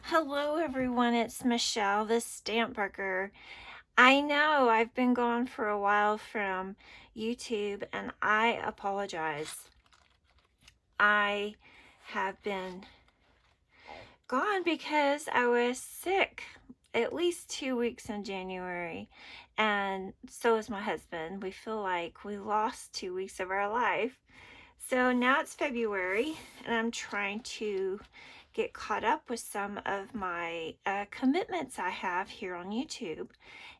Hello everyone, it's Michelle, the stamp burger. I know I've been gone for a while from YouTube and I apologize. I have been gone because I was sick at least 2 weeks in January, and so is my husband. We feel like we lost 2 weeks of our life. So now it's February and I'm trying to get caught up with some of my commitments I have here on YouTube.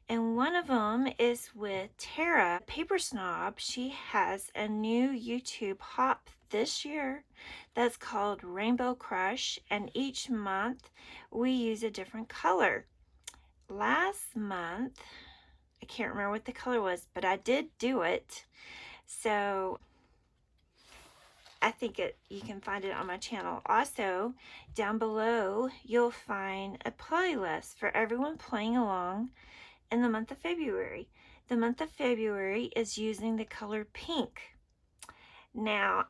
And one of them is with Tara, Paper Snob. She has a new YouTube hop this year that's called Rainbow Crush, and each month we use a different color. Last month, I can't remember what the color was, but I did do it. So I think you can find it on my channel. Also, down below, you'll find a playlist for everyone playing along in the month of February. The month of February is using the color pink. Now,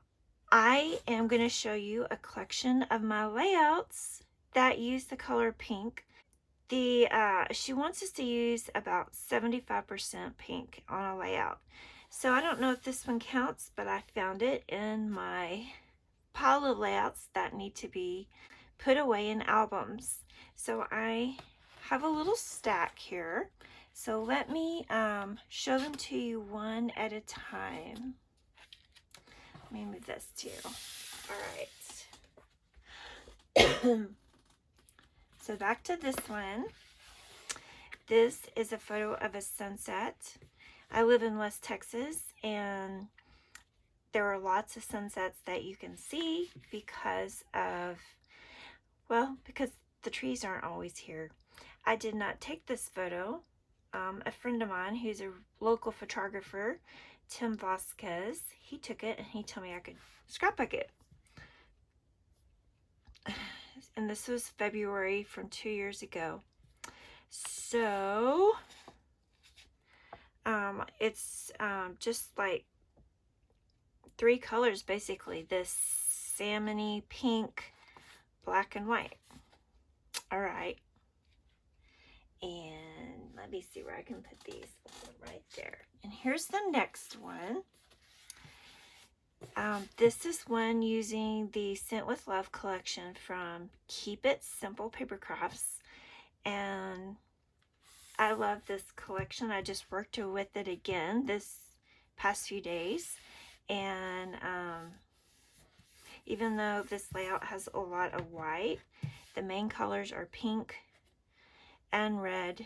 I am going to show you a collection of my layouts that use the color pink. She wants us to use about 75% pink on a layout. So I don't know if this one counts, but I found it in my pile of layouts that need to be put away in albums. So I have a little stack here. So let me show them to you one at a time. Let me move this too. All right. So back to this one. This is a photo of a sunset. I live in West Texas, and there are lots of sunsets that you can see because the trees aren't always here. I did not take this photo. A friend of mine who's a local photographer, Tim Vasquez, he took it and he told me I could scrapbook it. And this was February from 2 years ago. So it's just like 3 colors basically: this salmony, pink, black, and white. All right, and let me see where I can put these. Right there. And here's the next one. This is one using the Scent with Love collection from Keep It Simple Papercrafts, and I love this collection. I just worked with it again this past few days, and even though this layout has a lot of white, the main colors are pink and red,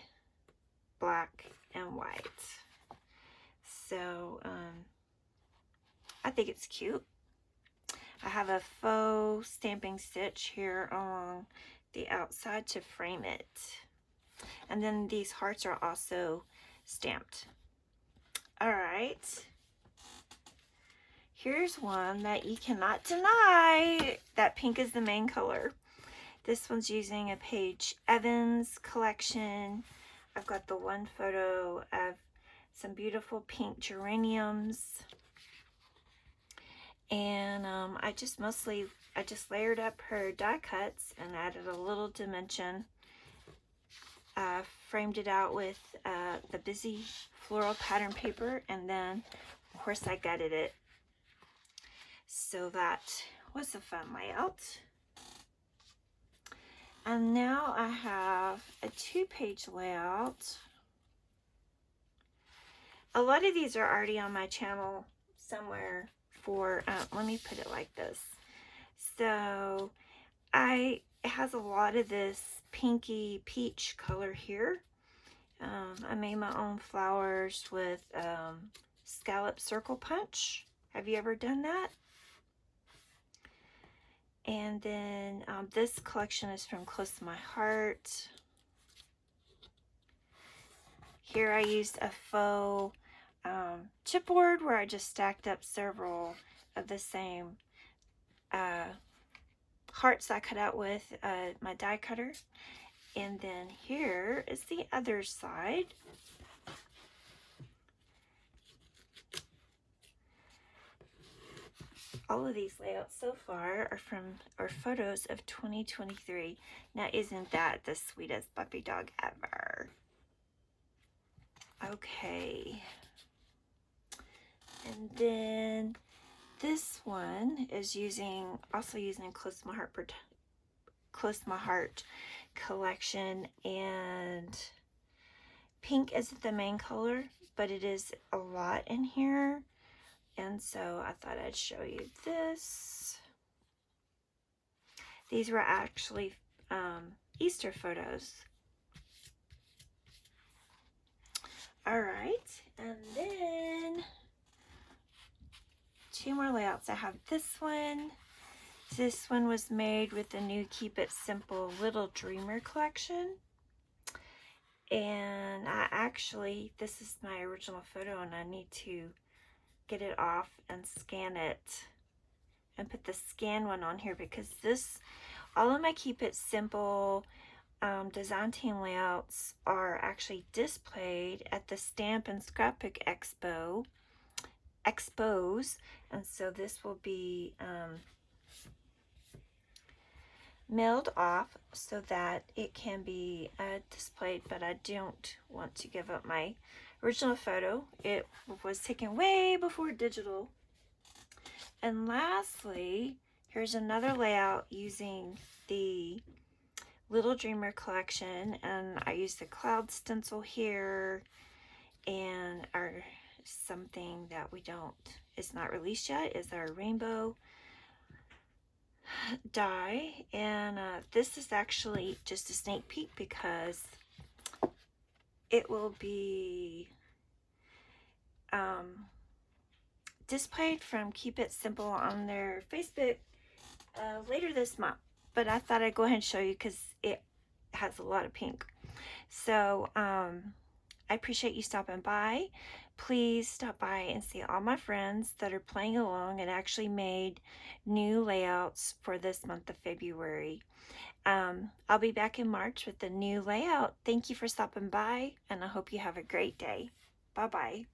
black, and white. So I think it's cute. I have a faux stamping stitch here along the outside to frame it. And then these hearts are also stamped. All right. Here's one that you cannot deny that pink is the main color. This one's using a Paige Evans collection. I've got the one photo of some beautiful pink geraniums. And I just layered up her die cuts and added a little dimension. Framed it out with the Busy floral pattern paper, and then of course I gutted it. So that was a fun layout. And now I have a 2-page layout. A lot of these are already on my channel somewhere for, let me put it like this. So it has a lot of this pinky peach color here. I made my own flowers with scallop circle punch. Have you ever done that? And then this collection is from Close to My Heart. Here I used a faux chipboard where I just stacked up several of the same hearts I cut out with my die cutter. And then here is the other side. all of these layouts so far are photos of 2023. Now, isn't that the sweetest puppy dog ever? Okay. And then this one is also using Close to My Heart collection, and pink isn't the main color, but it is a lot in here. And so I thought I'd show you this. These were actually Easter photos. All right, and then 2 more layouts. I have this one. This one was made with the new Keep It Simple Little Dreamer collection. And this is my original photo, and I need to get it off and scan it and put the scan one on here, because all of my Keep It Simple design team layouts are actually displayed at the Stamp and Scrapbook Expos, and so this will be mailed off so that it can be displayed, but I don't want to give up my original photo. It was taken way before digital. And lastly, here's another layout using the Little Dreamer collection, and I used the cloud stencil here, and something that is not released yet is our rainbow die. And this is actually just a sneak peek, because it will be displayed from Keep It Simple on their Facebook later this month. But I thought I'd go ahead and show you because it has a lot of pink. So I appreciate you stopping by. Please stop by and see all my friends that are playing along and actually made new layouts for this month of February. I'll be back in March with a new layout. Thank you for stopping by, and I hope you have a great day. Bye-bye.